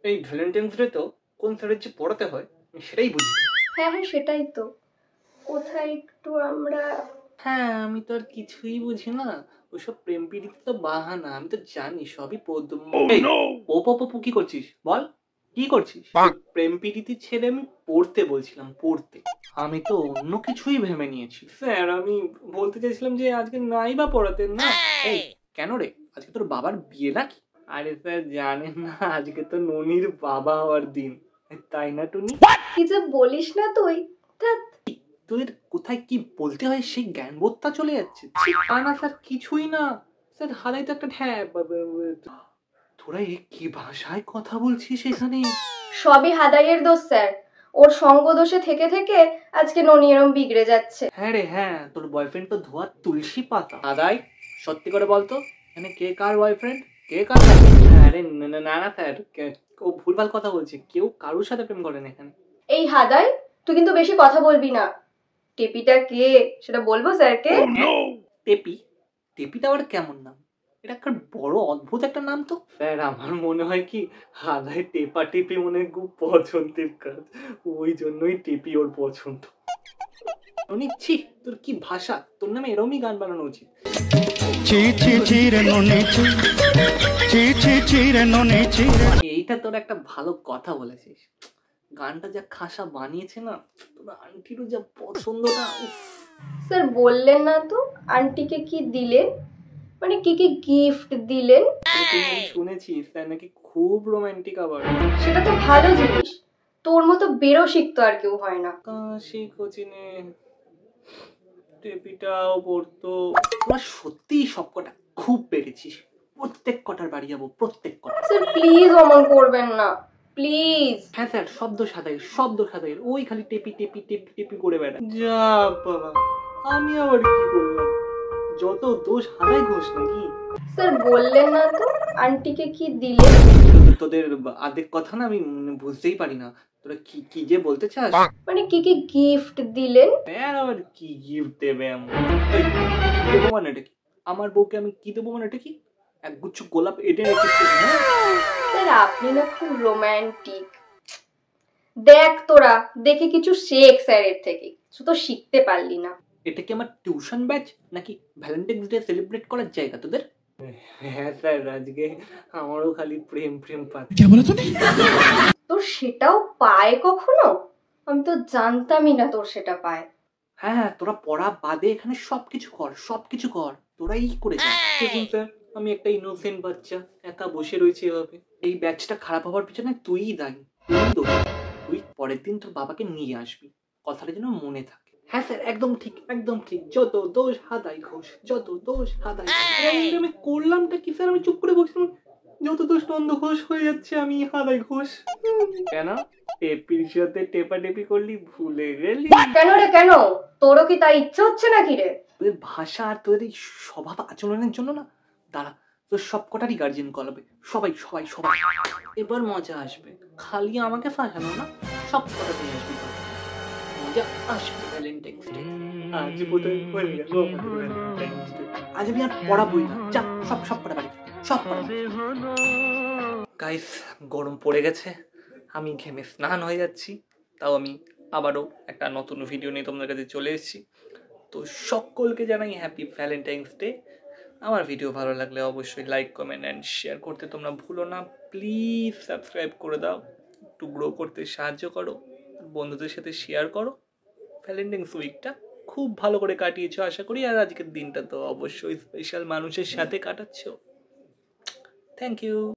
এই Valentine's day তো কোন স্যারের যে পড়াতে হয় সেটাই বুঝি। হ্যাঁ হ্যাঁ সেটাই তো। কোথায় একটু আমরা। হ্যাঁ আমি তো আর কিছুই বুঝি না, ওসব প্রেম পীড়িত তো বাহানা, আমি তো জানি সবই পদ্ম। এই, পপু কি করছিস বল, কি করছিস? প্রেম পীড়িতি ছেড়ে আমি পড়তে বলছিলাম, পড়তে। আমি তো অন্য কিছুই ভেবে নিয়েছি। স্যার আমি বলতে চাইছিলাম যে আজকে নাই বা পড়াতেন না। এই কেন রে, আজকে তোর বাবার বিয়ে নাকি? আরে স্যার জানেন না আজকে তো ননির বাবা হওয়ার দিন, তাই না টুনি? কি যে বলিস না তুই। ধ্যাৎ। তোদের কোথায় কি বলতে হয় সেই জ্ঞানবোধটা চলে যাচ্ছে। না স্যার কিছুই না স্যার, হারাই তো একটা তোরা এ কি ভাষায় কথা বলছিস এখানে? সবই হাদাইয়ের দোষ স্যার। ওর সঙ্গ দোষে থেকে থেকে আজকে ননি এরম বিগড়ে যাচ্ছে। হ্যাঁ রে হ্যাঁ, তোর বয়ফ্রেন্ড তো ধোয়া তুলসী পাতা। হাদাই সত্যি করে বলতো, এখানে কে কার বয়ফ্রেন্ড, কে কার বয়ফ্রেন্ড? আরে না না স্যার, ও ভুলভাল কথা বলছে, কেউ কারোর সাথে প্রেম করেন এখানে। এই হাদাই, তুই কিন্তু বেশি কথা বলবি না। টেপিটা কে সেটা বলবো স্যারকে? টেপি? টেপিটা আবার কেমন নাম? এটা একটা বড় অদ্ভুত একটা নাম তো। স্যার আমার মনে হয় কি হাদায় টেপা টেপি মনে হয় খুব পছন্দের কাজ, ওই জন্যই টেপি ওর পছন্দ। নিচ্ছি তোর কি ভাষা, তোর নামে এরমই গান বানানো উচিত। এইটা তোর একটা ভালো কথা বলেছিস, গানটা যা খাসা বানিয়েছে না, তোর আন্টিরও যা পছন্দ না। স্যার বললেন না তো আন্টিকে কি দিলেন, মানে কি কি গিফট দিলেন? শুনেছি স্যার নাকি খুব রোমান্টিক আবার। সেটা তো ভালো জিনিস, তোর মতো বেরো শিখতো আর কেউ হয় না। কাশি কোচিনে টেপিটাও পড়তো। তোরা সত্যিই সবকটা খুব পেরেছিস, প্রত্যেক কটার বাড়ি যাবো, প্রত্যেক কটা। স্যার প্লিজ অমন করবেন না, প্লিজ। হ্যাঁ স্যার, শব্দ সাদাইয়ের, শব্দ সাদাইয়ের, ওই খালি টেপি টেপি টেপি টেপি করে বেড়া। যা বাবা, আমি আবার কি করলাম? যত দোষ হারাই ঘোষ নাকি? স্যার বললেন না তো আন্টিকে কি দিলেন? তোদের আদেক কথা না আমি বুঝতেই পারি না, তোরা কি কি যে বলতে চাস? মানে কি কি গিফট দিলেন? আবার কি গিফট দেবে এমন? এই, কি দেবো মানে এটা কি? আমার বউকে আমি কি দেবো মানে এটা কি? একগুচ্ছ গোলাপ এনে রেখেছিস? স্যার আপনি না খুব রোমান্টিক। দেখ তোরা দেখে কিছু শেখ স্যারের থেকে, কিছু তো শিখতে পারলি না। এটা কি আমার টিউশন ব্যাচ নাকি ভ্যালেন্টাইন্স ডে সেলিব্রেট করার জায়গা তোদের? হ্যাঁ স্যার, আজকে আমারও খালি প্রেম প্রেম পাচ্ছে। তোর সেটাও পায় কখনো? আমি তো জানতামই না তোর সেটা পায়। হ্যাঁ হ্যাঁ, তোরা পড়া বাদে এখানে সবকিছু কর, সবকিছু কর, তোরাই করে যা। দেখুন স্যার, আমি একটা ইনোসেন্ট বাচ্চা একা বসে রয়েছে এভাবে, এই ব্যাচটা খারাপ হওয়ার পিছনে তুইই দায়ী। তুই পরের দিন তোর বাবাকে নিয়ে আসবি, কথাটা যেন মনে থাকে। হ্যাঁ স্যার একদম ঠিক, একদম ঠিক, যত দোষ হাদাই ঘোষ, যত দোষ হাদাই। আমি করলামটা কি স্যার? আমি চুপ করে বসলাম, যত দোষ নন্দ ঘোষ হয়ে যাচ্ছে, আমি হাদাই ঘোষ। কেন টেপির সাথে টেপাটেপি করলি ভুলে গেলি? কেন রে কেন? তোরও কি তাই ইচ্ছে হচ্ছে নাকি রে? তোদের ভাষা আর তোদের এই স্বভাব আচরণের জন্য না, দাঁড়া তোর সব কটারই গার্জিয়ান কল হবে, সবাই সবাই সবাই। এবার মজা আসবে, খালি আমাকে ফাঁসানো না, সব কটা নিয়ে আসবি, মজা আসবে। ভ্যালেন্টাইন্স ডে আজ বোধহয় হয়ে গেল আমাদের ভ্যালেন্টাইন্স ডে। আজ আমি আর পড়াবই না, যা সব সব কটা বাড়ি, সব কটা। গাইস গরম পড়ে গেছে, আমি ঘেমে স্নান হয়ে যাচ্ছি, তাও আমি আবারও একটা নতুন ভিডিও নিয়ে তোমাদের কাছে চলে এসেছি। তো সকলকে জানাই হ্যাপি ভ্যালেন্টাইন্স ডে। আমার ভিডিও ভালো লাগলে অবশ্যই লাইক কমেন্ট অ্যান্ড শেয়ার করতে তোমরা ভুলো না। প্লিজ সাবস্ক্রাইব করে দাও, একটু গ্রো করতে সাহায্য করো, বন্ধুদের সাথে শেয়ার করো। ভ্যালেন্টাইন্স উইকটা খুব ভালো করে কাটিয়েছো আশা করি, আর আজকের দিনটা তো অবশ্যই স্পেশাল মানুষের সাথে কাটাচ্ছো। Thank you.